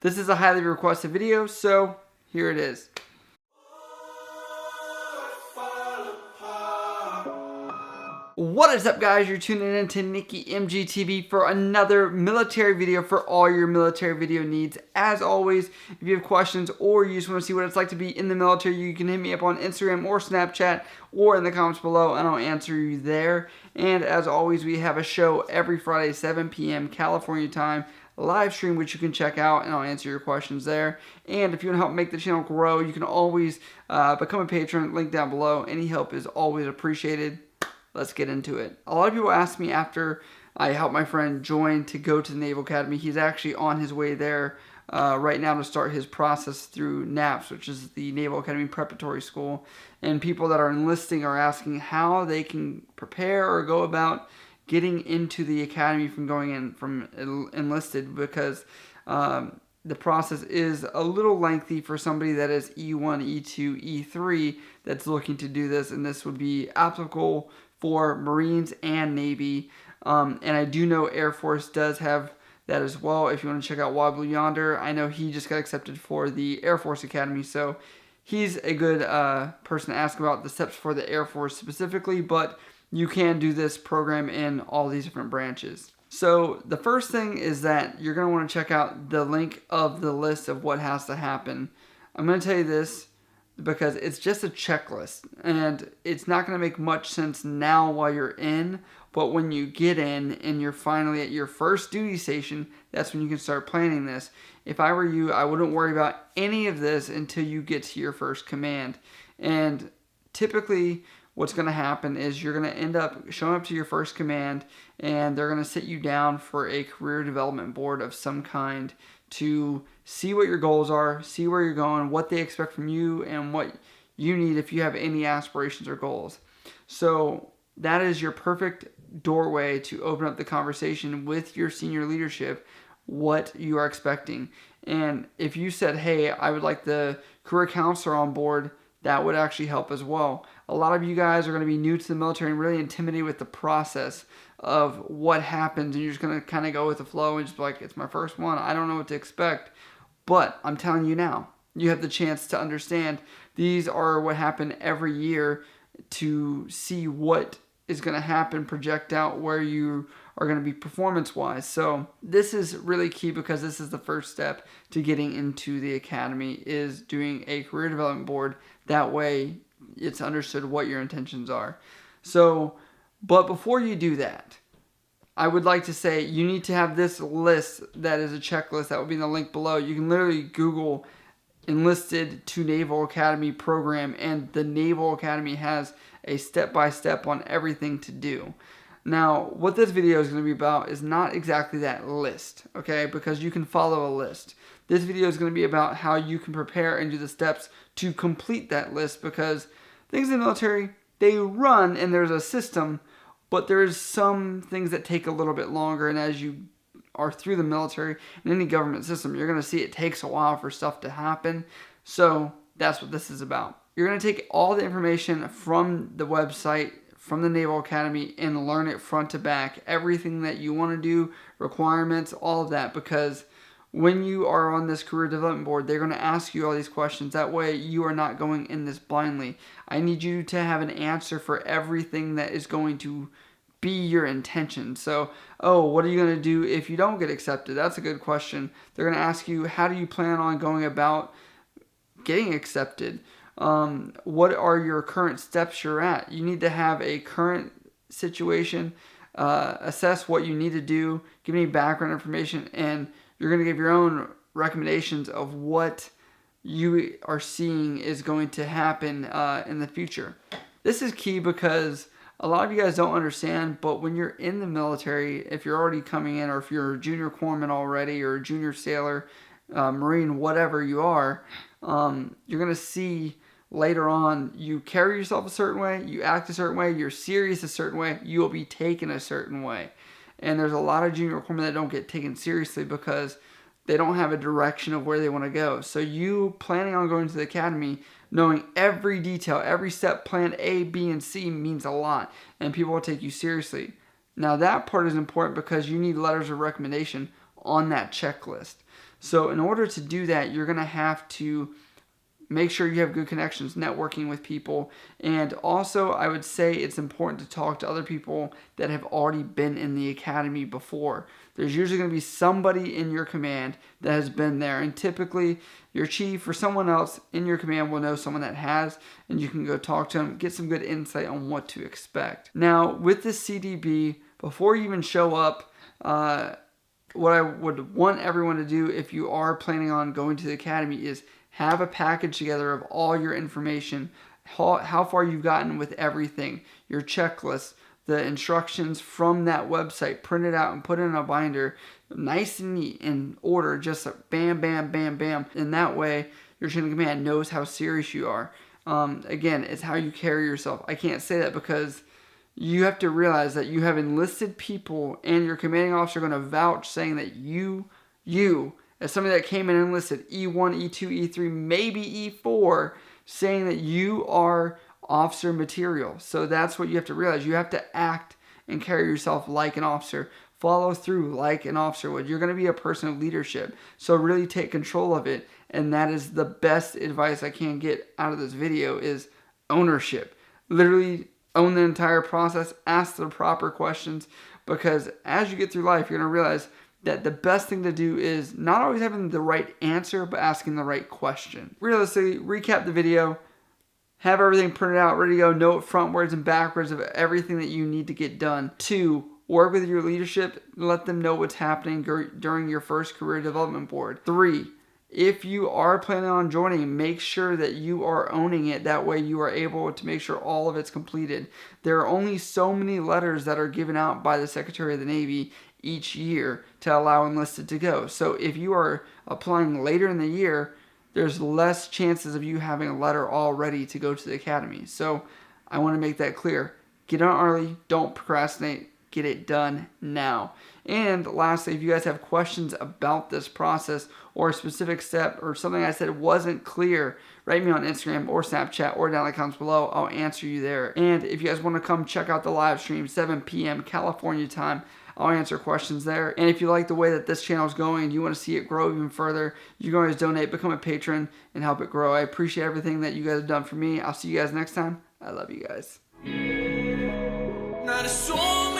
This is a highly requested video, so here it is. What is up, guys? You're tuning in to Nikki MGTV for another military video for all your military video needs. As always, if you have questions or you just want to see what it's like to be in the military, you can hit me up on Instagram or Snapchat or in the comments below and I'll answer you there. And as always, we have a show every Friday, 7 p.m. California time, live stream, which you can check out and I'll answer your questions there. And if you want to help make the channel grow, you can always become a patron, link down below. Any help is always appreciated. Let's get into it. A lot of people ask me after I helped my friend join to go to the Naval Academy. He's actually on his way there right now to start his process through NAPS, which is the Naval Academy Preparatory School. And people that are enlisting are asking how they can prepare or go about getting into the academy from going in from enlisted, because the process is a little lengthy for somebody that is E1, E2, E3 that's looking to do this, and this would be applicable for Marines and Navy. And I do know Air Force does have that as well. If you want to check out Wild Blue Yonder, I know he just got accepted for the Air Force Academy, so he's a good person to ask about the steps for the Air Force specifically, but you can do this program in all these different branches. So the first thing is that you're going to want to check out the link of the list of what has to happen. I'm going to tell you this because it's just a checklist, and it's not going to make much sense now while you're in, but when you get in and you're finally at your first duty station, that's when you can start planning this. If I were you, I wouldn't worry about any of this until you get to your first command. And typically what's going to happen is you're going to end up showing up to your first command, and they're going to sit you down for a career development board of some kind to see what your goals are, see where you're going, what they expect from you, and what you need if you have any aspirations or goals. So that is your perfect doorway to open up the conversation with your senior leadership, what you are expecting. And if you said, hey, I would like the career counselor on board, that would actually help as well. A lot of you guys are going to be new to the military and really intimidated with the process of what happens, and you're just going to kind of go with the flow and just be like, it's my first one, I don't know what to expect. But I'm telling you now, you have the chance to understand these are what happen every year, to see what is going to happen, project out where you are going to be performance-wise. So this is really key, because this is the first step to getting into the academy, is doing a career development board. That way it's understood what your intentions are. So, but before you do that, I would like to say you need to have this list that is a checklist that will be in the link below. You can literally Google Enlisted to Naval Academy program, and the Naval Academy has a step-by-step on everything to do. Now, what this video is going to be about is not exactly that list, okay, because you can follow a list. This video is going to be about how you can prepare and do the steps to complete that list, because things in the military, they run and there's a system, but there's some things that take a little bit longer, and as you are through the military and any government system, you're going to see it takes a while for stuff to happen. So that's what this is about. You're going to take all the information from the website, from the Naval Academy, and learn it front to back. Everything that you want to do, requirements, all of that, because when you are on this career development board, they're going to ask you all these questions. That way you are not going in this blindly. I need you to have an answer for everything that is going to be your intention. So, what are you going to do if you don't get accepted? That's a good question. They're going to ask you, how do you plan on going about getting accepted? What are your current steps you're at? You need to have a current situation, assess what you need to do, give me background information, and you're going to give your own recommendations of what you are seeing is going to happen in the future. This is key because a lot of you guys don't understand, but when you're in the military, if you're already coming in, or if you're a junior corpsman already, or a junior sailor, Marine, whatever you are, you're going to see later on, you carry yourself a certain way, you act a certain way, you're serious a certain way, you will be taken a certain way. And there's a lot of junior corpsmen that don't get taken seriously because they don't have a direction of where they want to go. So you planning on going to the academy, knowing every detail, every step, plan A, B, and C means a lot, and people will take you seriously. Now that part is important because you need letters of recommendation on that checklist. So in order to do that, you're going to have to make sure you have good connections, networking with people. And also, I would say it's important to talk to other people that have already been in the academy before. There's usually going to be somebody in your command that has been there. And typically, your chief or someone else in your command will know someone that has, and you can go talk to them, get some good insight on what to expect. Now, with the CDB, before you even show up, what I would want everyone to do if you are planning on going to the academy is have a package together of all your information, how far you've gotten with everything, your checklist, the instructions from that website, print it out and put it in a binder, nice and neat in order, just like bam, bam, bam, bam. And that way, your chain of command knows how serious you are. Again, it's how you carry yourself. I can't say that because you have to realize that you have enlisted people and your commanding officer are going to vouch saying that you, as somebody that came in and enlisted, E1, E2, E3, maybe E4, saying that you are officer material. So that's what you have to realize. You have to act and carry yourself like an officer. Follow through like an officer would. You're going to be a person of leadership. So really take control of it. And that is the best advice I can get out of this video is ownership. Literally own the entire process. Ask the proper questions. Because as you get through life, you're going to realize that the best thing to do is not always having the right answer, but asking the right question. Realistically, recap the video, have everything printed out, ready to go, note frontwards and backwards of everything that you need to get done. 2, work with your leadership, let them know what's happening during your first career development board. 3, if you are planning on joining, make sure that you are owning it. That way you are able to make sure all of it's completed. There are only so many letters that are given out by the Secretary of the Navy each year to allow enlisted to go. So if you are applying later in the year, there's less chances of you having a letter all ready to go to the academy. So I want to make that clear. Get on early. Don't procrastinate. Get it done now. And lastly, if you guys have questions about this process or a specific step or something I said wasn't clear, write me on Instagram or Snapchat or down in the comments below. I'll answer you there. And if you guys want to come check out the live stream, 7 p.m. California time, I'll answer questions there. And if you like the way that this channel is going and you want to see it grow even further, you can always donate, become a patron, and help it grow. I appreciate everything that you guys have done for me. I'll see you guys next time. I love you guys. Not a soul.